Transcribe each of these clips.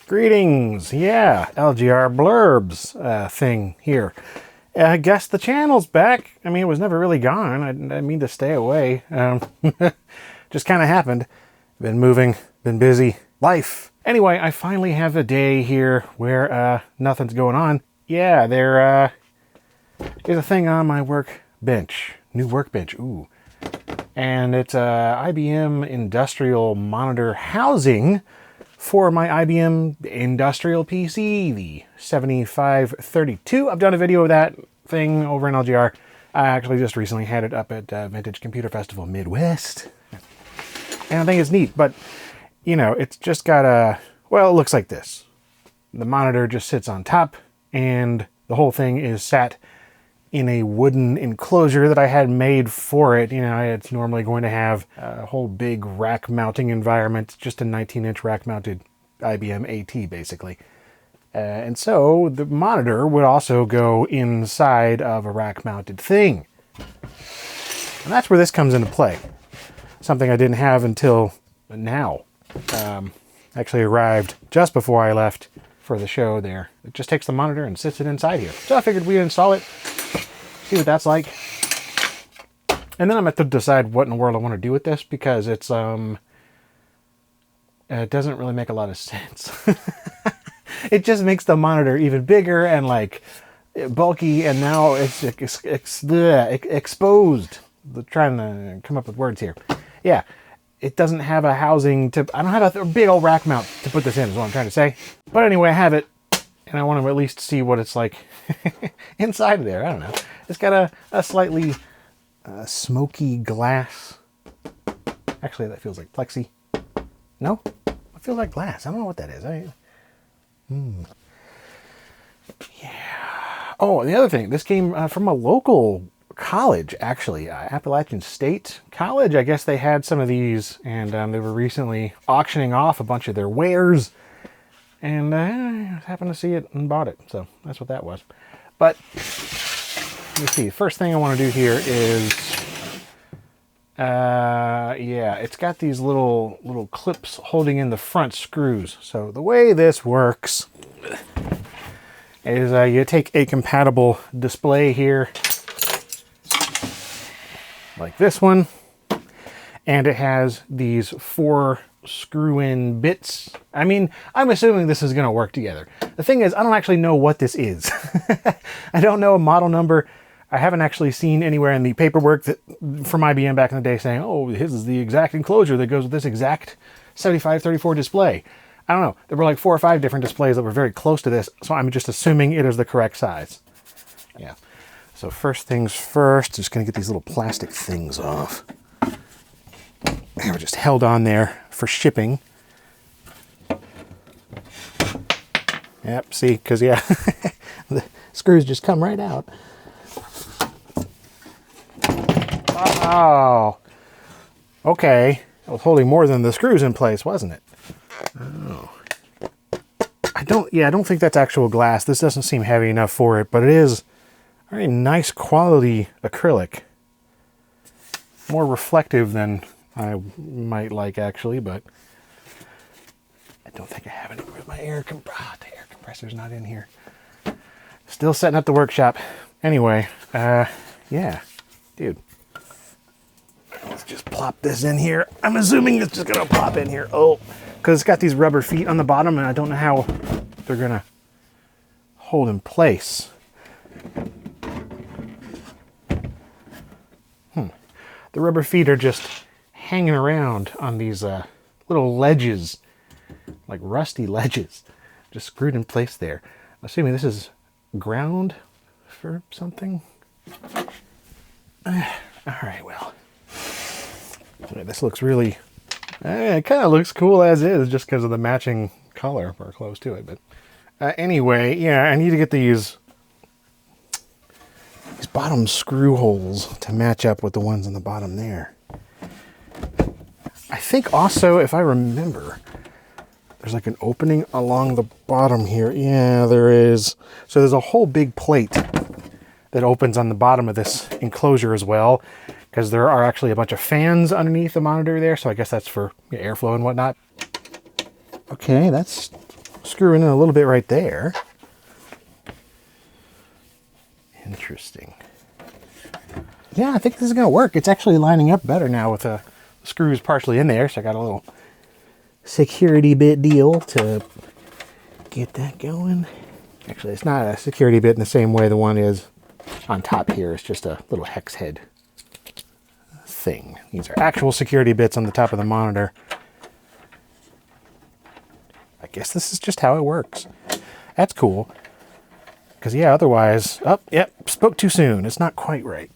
Greetings, yeah, LGR Blurbs thing here. I guess the channel's back. I mean, it was never really gone. I didn't mean to stay away. Just kind of happened. Been moving, been busy, life. Anyway, I finally have a day here where nothing's going on. Yeah, there is a thing on my workbench. New workbench, ooh. And it's a IBM Industrial monitor housing for my IBM Industrial PC, the 7532. I've done a video of that thing over in LGR. I actually just recently had it up at Vintage Computer Festival Midwest. And I think it's neat, but, you know, it's just got a, well, it looks like this. The monitor just sits on top, and the whole thing is sat in a wooden enclosure that I had made for it. You know, it's normally going to have a whole big rack mounting environment, just a 19-inch rack mounted IBM AT basically. And so the monitor would also go inside of a rack mounted thing. And that's where this comes into play. Something I didn't have until now. Actually arrived just before I left for the show there. It just takes the monitor and sits it inside here. So I figured we'd install it, see what that's like. And then I'm going to decide what in the world I want to do with this, because it's, it doesn't really make a lot of sense. It just makes the monitor even bigger and like bulky, and now it's exposed. Trying to come up with words here. Yeah. It doesn't have a housing to, I don't have a big old rack mount to put this in, is what I'm trying to say. But anyway, I have it, and I want to at least see what it's like inside of there. I don't know. It's got a slightly smoky glass. Actually, that feels like plexi. No? It feels like glass. I don't know what that is. Yeah. Oh, the other thing, this came from a local college, actually, Appalachian State College. I guess they had some of these, and they were recently auctioning off a bunch of their wares, and I happened to see it and bought it, so that's what that was. But let me see. First thing I want to do here is, yeah, it's got these little clips holding in the front screws. So the way this works is you take a compatible display here, like this one, and it has these 4 screw-in bits. I mean, I'm assuming this is going to work together. The thing is, I don't actually know what this is. I don't know a model number. I haven't actually seen anywhere in the paperwork that from IBM back in the day saying, oh, this is the exact enclosure that goes with this exact 7534 display. I don't know. There were like 4 or 5 different displays that were very close to this, so I'm just assuming it is the correct size. Yeah. So first things first, just going to get these little plastic things off. They were just held on there for shipping. Yep, see, because yeah, the screws just come right out. Oh, okay. It was holding more than the screws in place, wasn't it? Oh. I don't think that's actual glass. This doesn't seem heavy enough for it, but it is very nice quality acrylic. More reflective than I might like, actually, but I don't think I have any with my air compressor. The air compressor's not in here. Still setting up the workshop. Anyway, yeah, dude. Let's just plop this in here. I'm assuming it's just gonna plop in here. Oh, because it's got these rubber feet on the bottom, and I don't know how they're gonna hold in place. The rubber feet are just hanging around on these little ledges, like rusty ledges, just screwed in place there. I'm assuming this is ground for something. All right, well, this looks really, it kind of looks cool as is, just because of the matching color or close to it. But anyway, yeah, I need to get these bottom screw holes to match up with the ones on the bottom there. I think also, if I remember, there's like an opening along the bottom here. Yeah, there is. So there's a whole big plate that opens on the bottom of this enclosure as well, because there are actually a bunch of fans underneath the monitor there. So I guess that's for airflow and whatnot. Okay, that's screwing in a little bit right there. Interesting. Yeah, I think this is going to work. It's actually lining up better now with the screws partially in there. So I got a little security bit deal to get that going. Actually, it's not a security bit in the same way the one is on top here. It's just a little hex head thing. These are actual security bits on the top of the monitor. I guess this is just how it works. That's cool. Because, yeah, otherwise... Oh, yep, spoke too soon. It's not quite right.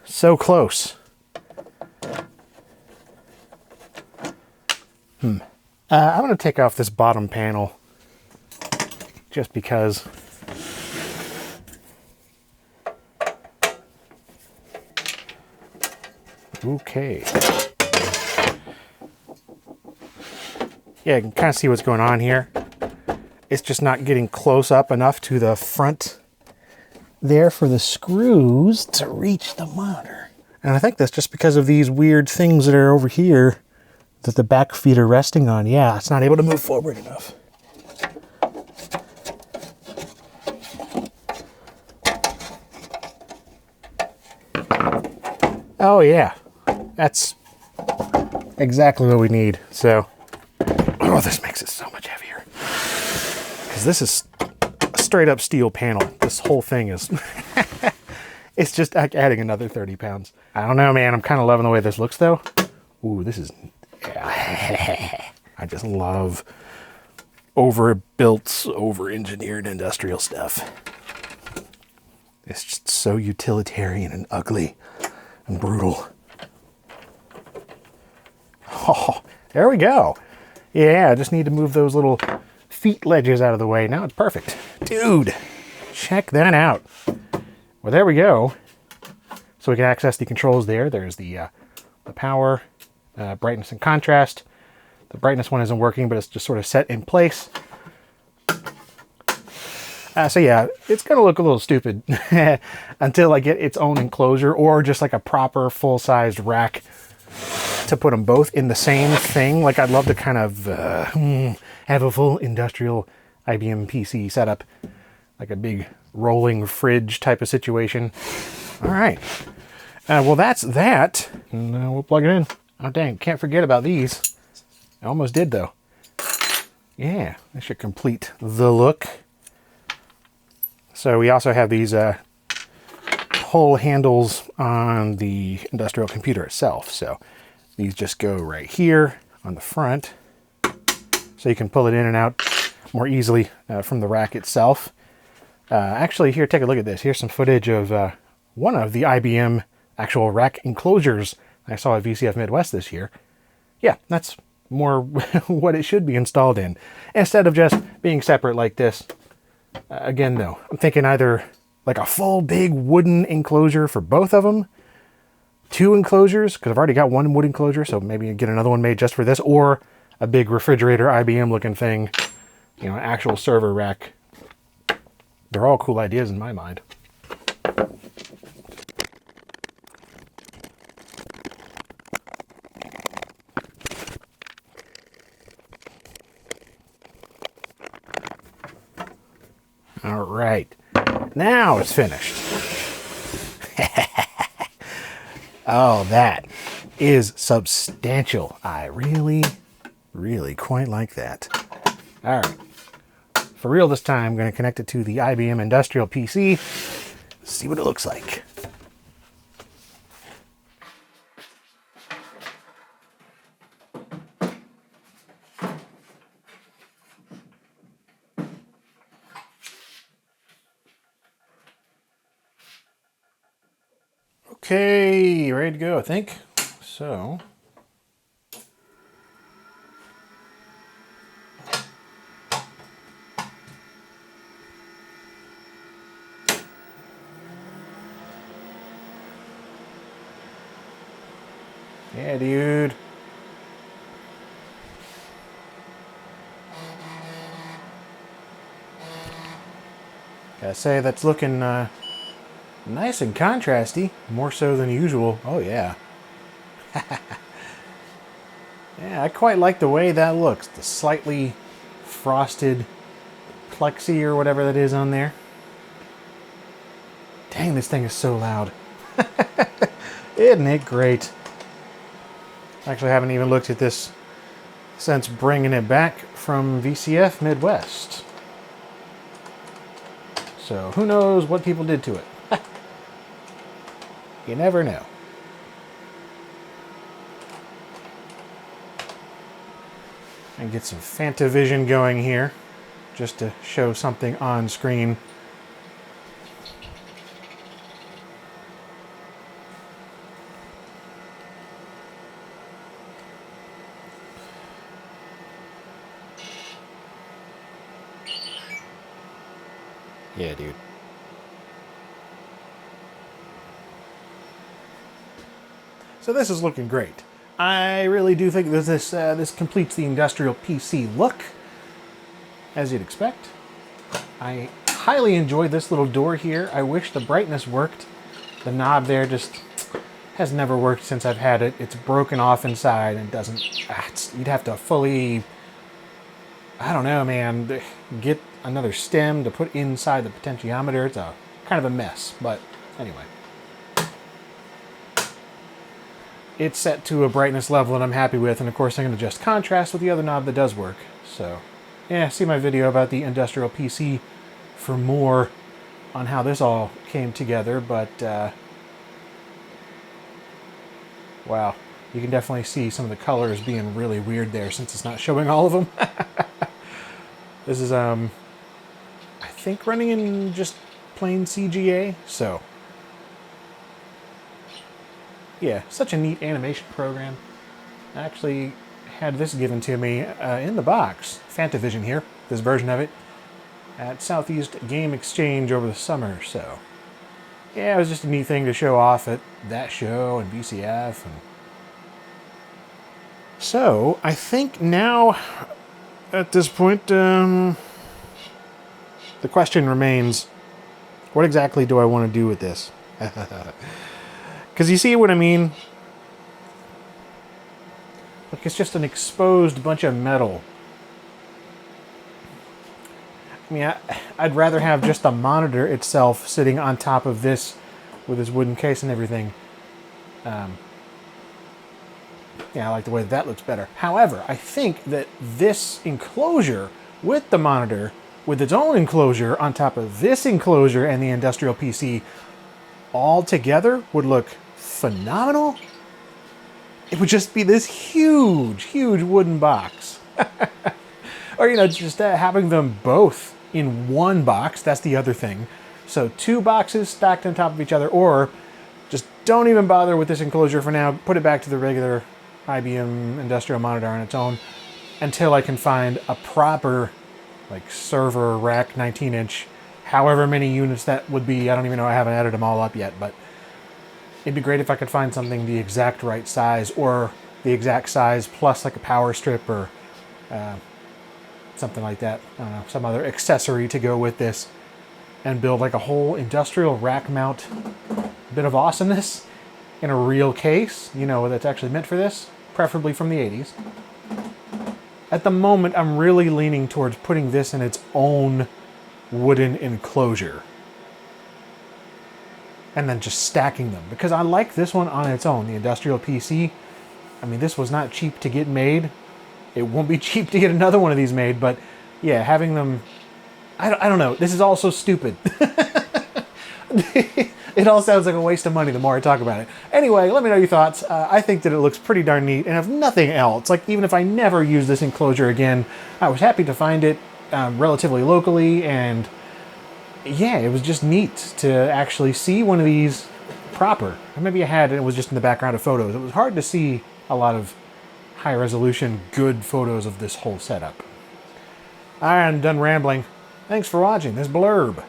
So close. I'm going to take off this bottom panel just because... Okay. Yeah, you can kind of see what's going on here. It's just not getting close up enough to the front there for the screws to reach the monitor. And I think that's just because of these weird things that are over here that the back feet are resting on. Yeah, it's not able to move forward enough. Oh yeah, that's exactly what we need. So, oh, this makes it so much heavier. Because this is a straight up steel panel. This whole thing is, it's just like adding another 30 pounds. I don't know, man. I'm kind of loving the way this looks though. Ooh, this is, yeah. I just love overbuilt, over-engineered industrial stuff. It's just so utilitarian and ugly and brutal. Oh, there we go. Yeah, I just need to move those little feet ledges out of the way. Now it's perfect. Dude, check that out. Well, there we go. So we can access the controls there. There's the power, brightness and contrast. The brightness one isn't working, but it's just sort of set in place. So yeah, it's going to look a little stupid until I get its own enclosure or just like a proper full-sized rack to put them both in the same thing. Like I'd love to kind of have a full industrial IBM PC setup, like a big rolling fridge type of situation. All right. Well, that's that. And we'll plug it in. Oh, dang. Can't forget about these. I almost did, though. Yeah, that should complete the look. So we also have these pull handles on the industrial computer itself. So these just go right here on the front. So you can pull it in and out more easily from the rack itself. Actually, here, take a look at this. Here's some footage of one of the IBM actual rack enclosures I saw at VCF Midwest this year. Yeah, that's more what it should be installed in, instead of just being separate like this. Again, though, I'm thinking either like a full big wooden enclosure for both of them, 2 enclosures, because I've already got one wood enclosure, so maybe get another one made just for this, or a big refrigerator IBM looking thing, you know, actual server rack. They're all cool ideas in my mind. All right, now it's finished. Oh, that is substantial. I really, really quite like that. All right, for real this time, I'm going to connect it to the IBM Industrial PC, see what it looks like. Okay, ready to go, I think. So, yeah, dude. Gotta say, that's looking nice and contrasty, more so than usual. Oh yeah. Yeah, I quite like the way that looks. The slightly frosted plexi or whatever that is on there. Dang, this thing is so loud. Isn't it great? Actually, I haven't even looked at this since bringing it back from VCF Midwest. So who knows what people did to it. You never know. And get some Fantavision going here, just to show something on screen. Yeah, dude. So this is looking great. I really do think that this completes the Industrial PC look, as you'd expect. I highly enjoyed this little door here. I wish the brightness worked. The knob there just has never worked since I've had it. It's broken off inside and doesn't... you'd have to fully... I don't know, man. Get another stem to put inside the potentiometer. It's a kind of a mess, but anyway. It's set to a brightness level that I'm happy with, and of course I can adjust contrast with the other knob that does work. So, yeah, see my video about the Industrial PC for more on how this all came together, but wow, you can definitely see some of the colors being really weird there since it's not showing all of them. This is, I think running in just plain CGA, so... yeah, such a neat animation program. I actually had this given to me in the box, Fantavision here, this version of it, at Southeast Game Exchange over the summer, so... yeah, it was just a neat thing to show off at that show and VCF. And so, I think now, at this point, the question remains, what exactly do I want to do with this? Because you see what I mean? Look, it's just an exposed bunch of metal. I mean, I'd rather have just the monitor itself sitting on top of this with its wooden case and everything. Yeah, I like the way that looks better. However, I think that this enclosure with the monitor, with its own enclosure on top of this enclosure and the Industrial PC, all together would look phenomenal. It would just be this huge, huge wooden box. Or, you know, just having them both in one box, that's the other thing. So 2 boxes stacked on top of each other, or just don't even bother with this enclosure for now. Put it back to the regular IBM Industrial monitor on its own until I can find a proper, like, server rack 19-inch, however many units that would be. I don't even know, I haven't added them all up yet, but it'd be great if I could find something the exact right size, or the exact size plus like a power strip or something like that. I don't know, some other accessory to go with this, and build like a whole industrial rack mount bit of awesomeness in a real case, you know, that's actually meant for this, preferably from the 80s. At the moment, I'm really leaning towards putting this in its own wooden enclosure and then just stacking them, because I like this one on its own, the Industrial PC. I mean, this was not cheap to get made. It won't be cheap to get another one of these made, but yeah, having them, I don't know, this is all so stupid. It all sounds like a waste of money the more I talk about it. Anyway, let me know your thoughts. I think that it looks pretty darn neat, and if nothing else, like even if I never use this enclosure again, I was happy to find it relatively locally, and yeah, it was just neat to actually see one of these proper. Or maybe I had, and it was just in the background of photos. It was hard to see a lot of high-resolution, good photos of this whole setup. All right, I'm done rambling. Thanks for watching this blurb.